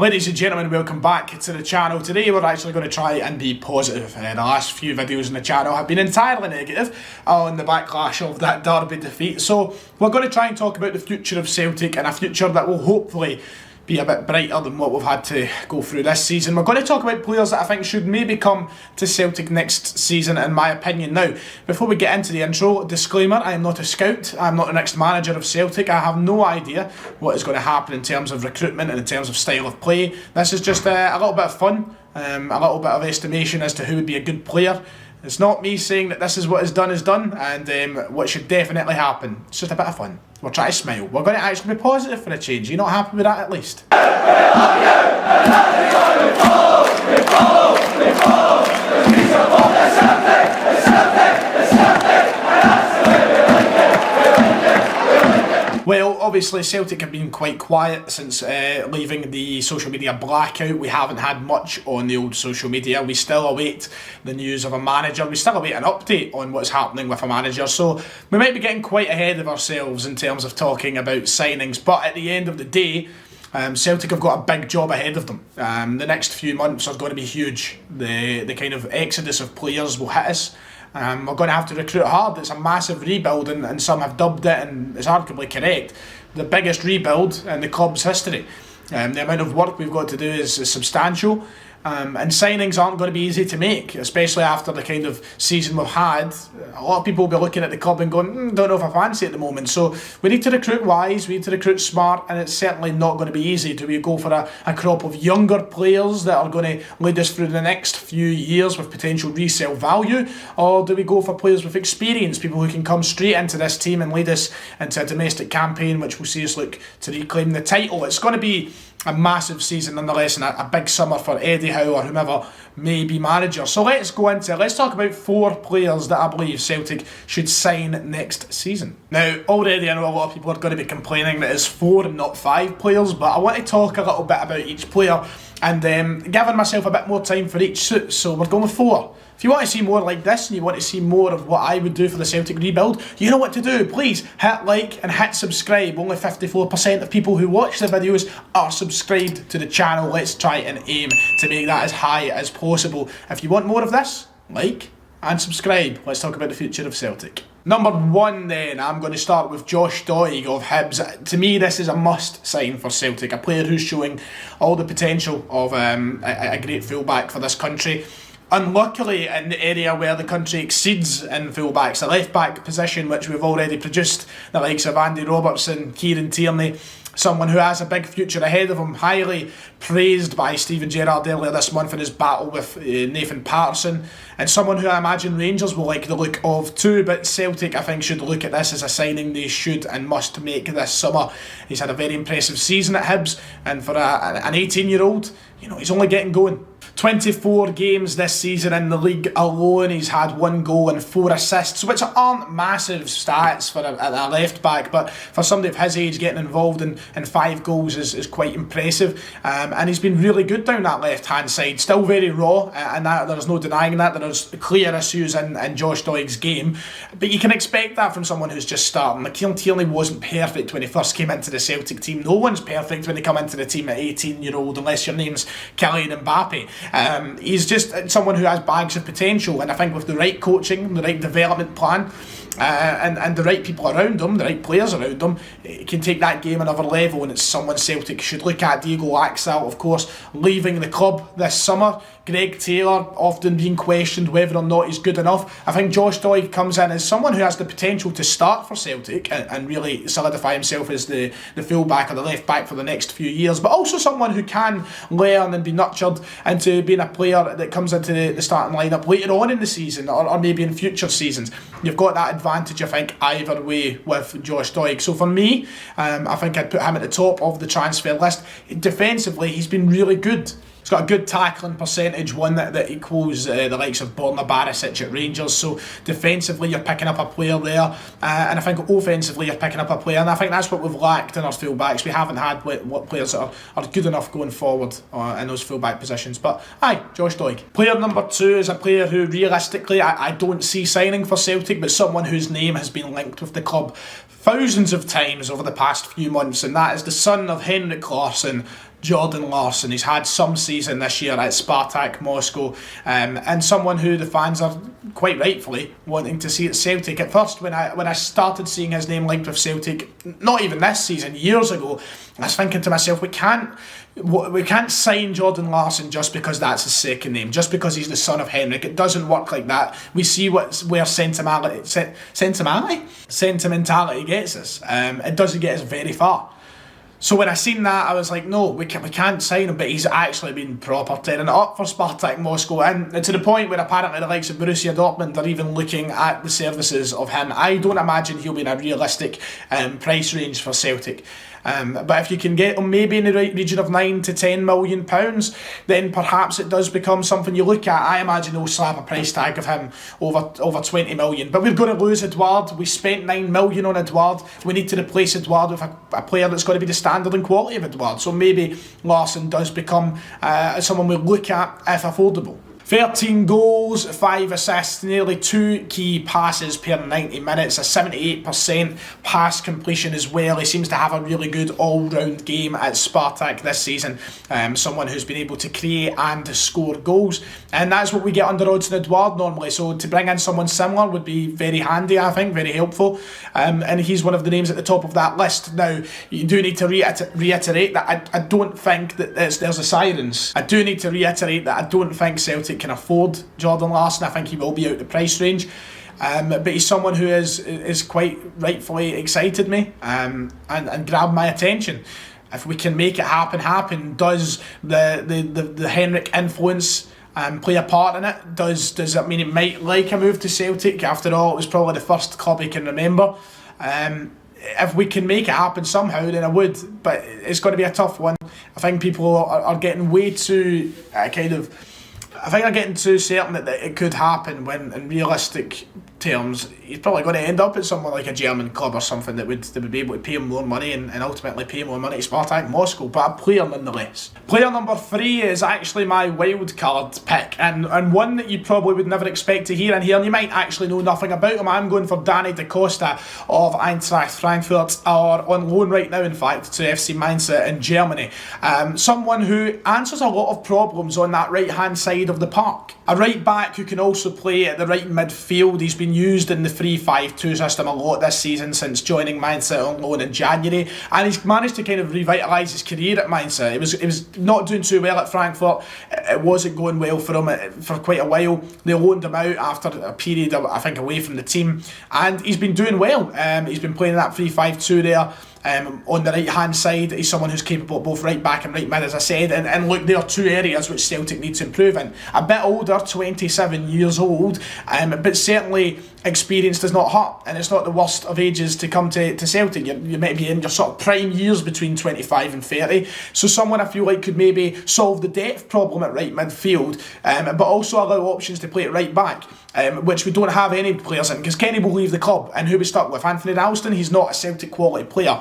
Ladies and gentlemen, welcome back to the channel. Today we're actually going to try and be positive. The last few videos on the channel have been entirely negative on the backlash of that derby defeat. So we're going to try and talk about the future of Celtic and a future that will hopefully be a bit brighter than what we've had to go through this season. We're going to talk about players that I think should maybe come to Celtic next season, in my opinion. Now, before we get into the intro, disclaimer, I am not a scout, I'm not the next manager of Celtic. I have no idea what is going to happen in terms of recruitment and in terms of style of play. This is just a little bit of fun, a little bit of estimation as to who would be a good player. It's not me saying that this is what is done and what should definitely happen. It's just a bit of fun. We'll try to smile. We're going to actually be positive for a change. You're not happy with that at least? Well, obviously Celtic have been quite quiet since leaving the social media blackout. We haven't had much on the old social media. We still await the news of a manager. We still await an update on what's happening with a manager. So we might be getting quite ahead of ourselves in terms of talking about signings. But at the end of the day, Celtic have got a big job ahead of them. The next few months are going to be huge. The kind of exodus of players will hit us. We're going to have to recruit hard. It's a massive rebuild, and some have dubbed it, and it's arguably correct, the biggest rebuild in the club's history. The amount of work we've got to do is substantial, and signings aren't going to be easy to make, especially after the kind of season we've had. A lot of people will be looking at the club and going, don't know if I fancy it at the moment. So we need to recruit wise, we need to recruit smart, and it's certainly not going to be easy. Do we go for a crop of younger players that are going to lead us through the next few years with potential resale value, or do we go for players with experience, people who can come straight into this team and lead us into a domestic campaign which will see us look to reclaim the title? It's going to be a massive season nonetheless, and a big summer for Eddie Howe or whomever may be manager. So let's talk about 4 players that I believe Celtic should sign next season. Now, already I know a lot of people are going to be complaining that it's 4 and not 5 players, but I want to talk a little bit about each player and giving myself a bit more time for each suit. So we're going with 4. If you want to see more like this and you want to see more of what I would do for the Celtic rebuild, you know what to do. Please hit like and hit subscribe. Only 54% of people who watch the videos are subscribed to the channel. Let's try and aim to make that as high as possible. If you want more of this, like and subscribe. Let's talk about the future of Celtic. Number 1 then, I'm going to start with Josh Doig of Hibs. To me, this is a must sign for Celtic. A player who's showing all the potential of a great fullback for this country. Unluckily, in the area where the country exceeds in fullbacks, the left-back position, which we've already produced, the likes of Andy Robertson, Kieran Tierney, someone who has a big future ahead of him, highly praised by Steven Gerrard earlier this month in his battle with Nathan Patterson, and someone who I imagine Rangers will like the look of too, but Celtic I think should look at this as a signing they should and must make this summer. He's had a very impressive season at Hibs, and for an 18-year-old, you know, he's only getting going. 24 games this season in the league alone, he's had 1 goal and 4 assists, which aren't massive stats for a left back, but for somebody of his age, getting involved in 5 goals is quite impressive. And he's been really good down that left hand side, still very raw, and there's no denying that. There's clear issues in Josh Doig's game, but you can expect that from someone who's just starting. Kieran Tierney wasn't perfect when he first came into the Celtic team. No one's perfect when they come into the team at 18-year-old, unless your name's Kylian Mbappe. He's just someone who has bags of potential, and I think with the right coaching, the right development plan, and the right people around him, the right players around him, he can take that game another level, and it's someone Celtic should look at. Diego Laxalt, of course, leaving the club this summer. Greg Taylor often being questioned whether or not he's good enough. I think Josh Doig comes in as someone who has the potential to start for Celtic and really solidify himself as the full-back or the left-back for the next few years, but also someone who can learn and be nurtured into being a player that comes into the starting lineup later on in the season or maybe in future seasons. You've got that advantage, I think, either way with Josh Doig. So for me, I think I'd put him at the top of the transfer list. Defensively, he's been really good. He's got a good tackling percentage, one that equals the likes of Borna Barisic at Rangers. So defensively you're picking up a player there, and I think offensively you're picking up a player, and I think that's what we've lacked in our fullbacks. We haven't had players that are good enough going forward in those fullback positions. But aye, Josh Doig. Player number 2 is a player who realistically I don't see signing for Celtic, but someone whose name has been linked with the club thousands of times over the past few months, and that is the son of Henrik Larson, Jordan Larson. He's had some season this year at Spartak Moscow, and someone who the fans are quite rightfully wanting to see at Celtic. At first, when I started seeing his name linked with Celtic, not even this season, years ago, I was thinking to myself, we can't sign Jordan Larson just because that's his second name, just because he's the son of Henrik. It doesn't work like that. We see where sentimentality gets us. It doesn't get us very far. So when I seen that, I was like, no, we can't sign him, but he's actually been proper tearing it up for Spartak Moscow, and to the point where apparently the likes of Borussia Dortmund are even looking at the services of him. I don't imagine he'll be in a realistic price range for Celtic. But if you can get him maybe in the right region of £9 to £10 million, then perhaps it does become something you look at. I imagine they'll slap a price tag of him over 20 million. But we're going to lose Edouard. We spent £9 million on Edouard. We need to replace Edouard with a player that's going to be the standard and quality of Edouard. So maybe Larson does become someone we look at if affordable. 13 goals, 5 assists, nearly 2 key passes per 90 minutes, a 78% pass completion as well. He seems to have a really good all-round game at Spartak this season. Someone who's been able to create and score goals. And that's what we get under Odsonne Edouard normally. So to bring in someone similar would be very handy, I think, very helpful. And he's one of the names at the top of that list. Now, you do need to reiterate that I don't think that there's a sirens. I do need to reiterate that I don't think Celtic can afford Jordan Larson. I think he will be out the price range, but he's someone who is quite rightfully excited me and grabbed my attention. If we can make it happen, does the Henrik influence play a part in it? Does that mean it might like a move to Celtic? After all, it was probably the first club he can remember. If we can make it happen somehow, then I would, but it's going to be a tough one. I think people are getting way too I think I'm getting too certain that it could happen, when in realistic terms he's probably going to end up at somewhere like a German club or something that would be able to pay him more money and ultimately pay more money to Spartak Moscow, but a player nonetheless. Player number 3 is actually my wild card pick, and one that you probably would never expect to hear in here, and you might actually know nothing about him. I'm going for Danny Da Costa of Eintracht Frankfurt, or on loan right now in fact to FC Mainz in Germany. Someone who answers a lot of problems on that right hand side of the park. A right back who can also play at the right midfield. He's been used in the 3-5-2 system a lot this season since joining Mainz on loan in January, and he's managed to kind of revitalise his career at Mainz. It was not doing too well at Frankfurt. It wasn't going well for him for quite a while. They loaned him out after a period, I think, away from the team, and he's been doing well. He's been playing that 3-5-2 there. On the right hand side, he's someone who's capable of both right back and right mid, as I said, and look, there are 2 areas which Celtic needs to improve in. A bit older, 27 years old, but certainly experience does not hurt, and it's not the worst of ages to come to Celtic. You might be in your sort of prime years between 25 and 30, so someone I feel like could maybe solve the depth problem at right midfield, but also allow options to play at right back, which we don't have any players in, because Kenny will leave the club, and who we stuck with? Anthony Ralston. He's not a Celtic quality player.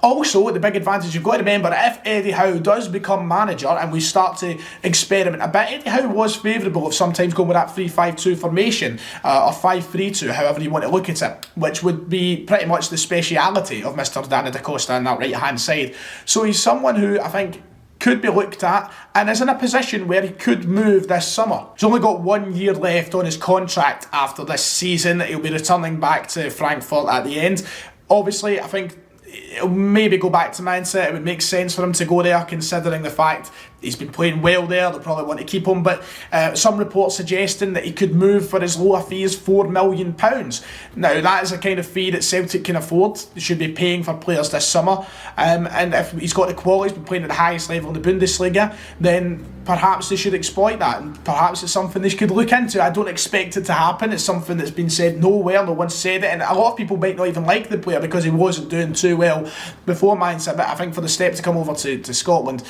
Also, the big advantage you've got to remember, if Eddie Howe does become manager and we start to experiment a bit, Eddie Howe was favourable of sometimes going with that 3-5-2 formation, or 5-3-2, however you want to look at it, which would be pretty much the speciality of Mr. Danny Da Costa on that right hand side. So he's someone who I think could be looked at and is in a position where he could move this summer. He's only got 1 year left on his contract after this season. He'll be returning back to Frankfurt at the end. Obviously, I think it'll maybe go back to Mindset. It would make sense for him to go there, considering the fact he's been playing well there. They'll probably want to keep him, but some reports suggesting that he could move for as low a fee as £4 million. Now, that is a kind of fee that Celtic can afford. They should be paying for players this summer, and if he's got the quality, he's been playing at the highest level in the Bundesliga, then perhaps they should exploit that, and perhaps it's something they could look into. I don't expect it to happen. It's something that's been said nowhere. No one said it, and a lot of people might not even like the player because he wasn't doing too well before Mindset, but I think for the step to come over to Scotland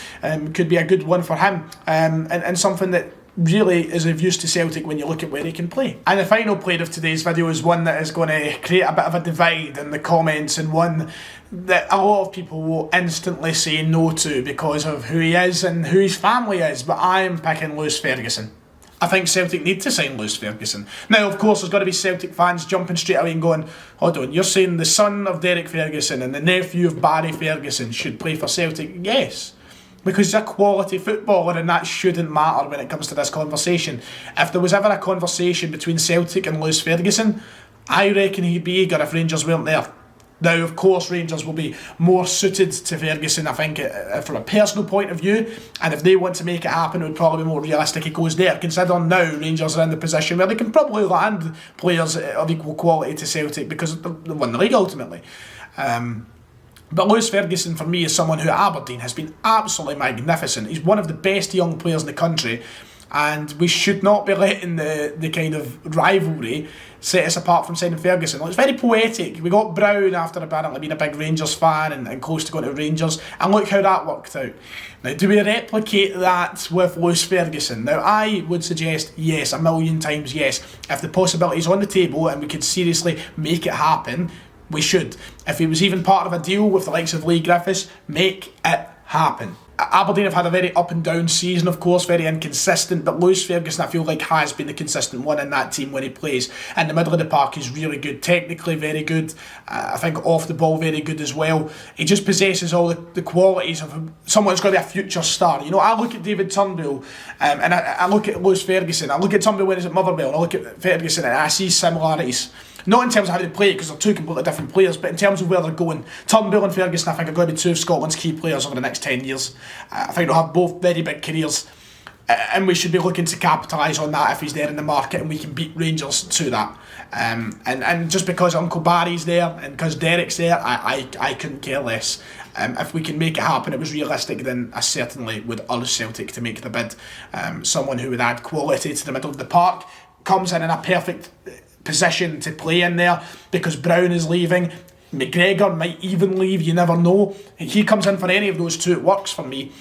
could be a good one for him, and something that really is of use to Celtic when you look at where he can play. And the final player of today's video is one that is going to create a bit of a divide in the comments, and one that a lot of people will instantly say no to because of who he is and who his family is, but I am picking Lewis Ferguson. I think Celtic need to sign Lewis Ferguson. Now, of course, there's got to be Celtic fans jumping straight away and going, hold on, you're saying the son of Derek Ferguson and the nephew of Barry Ferguson should play for Celtic? Yes. because he's a quality footballer, and that shouldn't matter when it comes to this conversation. If there was ever a conversation between Celtic and Lewis Ferguson, I reckon he'd be eager if Rangers weren't there. Now, of course, Rangers will be more suited to Ferguson, I think, from a personal point of view, and if they want to make it happen, it would probably be more realistic he goes there, considering now Rangers are in the position where they can probably land players of equal quality to Celtic because they won the league ultimately. But Lewis Ferguson, for me, is someone who at Aberdeen has been absolutely magnificent. He's one of the best young players in the country, and we should not be letting the kind of rivalry set us apart from signing Ferguson. Well, it's very poetic. We got Brown after apparently being a big Rangers fan and close to going to Rangers, and look how that worked out. Now, do we replicate that with Lewis Ferguson? Now, I would suggest yes, a million times yes. If the possibility is on the table and we could seriously make it happen, we should. If he was even part of a deal with the likes of Lee Griffiths, make it happen. Aberdeen have had a very up and down season, of course, very inconsistent, but Lewis Ferguson, I feel like, has been the consistent one in that team when he plays. In the middle of the park, he's really good, technically very good, I think off the ball very good as well. He just possesses all the qualities of someone who's going to be a future star. You know, I look at David Turnbull and I look at Lewis Ferguson, I look at Turnbull when he's at Motherwell, and I look at Ferguson and I see similarities. Not in terms of how they play, because they're two completely different players, but in terms of where they're going. Turnbull and Ferguson, I think, are going to be two of Scotland's key players over the next 10 years. I think they'll have both very big careers, and we should be looking to capitalise on that if he's there in the market and we can beat Rangers to that. And just because Uncle Barry's there and because Derek's there, I couldn't care less. If we can make it happen, it was realistic, then I certainly would urge Celtic to make the bid. Someone who would add quality to the middle of the park, comes in a perfect position to play in there because Brown is leaving. McGregor might even leave, you never know. He comes in for any of those two, it works for me.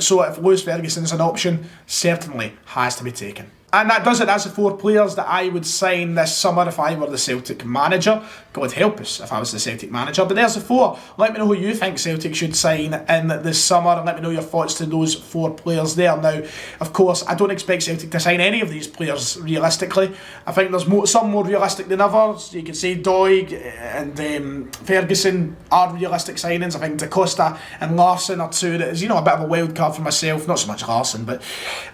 So if Lewis Ferguson's an option, certainly has to be taken. And that does it. That's the 4 players that I would sign this summer if I were the Celtic manager. God help us if I was the Celtic manager. But there's the 4. Let me know who you think Celtic should sign in this summer, and let me know your thoughts to those 4 players there. Now, of course, I don't expect Celtic to sign any of these players realistically. I think there's some more realistic than others. You could say Doig and Ferguson are realistic signings. I think Da Costa and Larson are 2 that is, a bit of a wild card for myself. Not so much Larson, but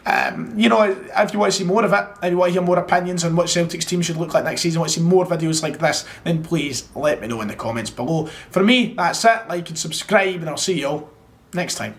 if you want to see more of it, if you want to hear more opinions on what Celtic's team should look like next season, want to see more videos like this, then please let me know in the comments below. For me, that's it. Like and subscribe, and I'll see you all next time.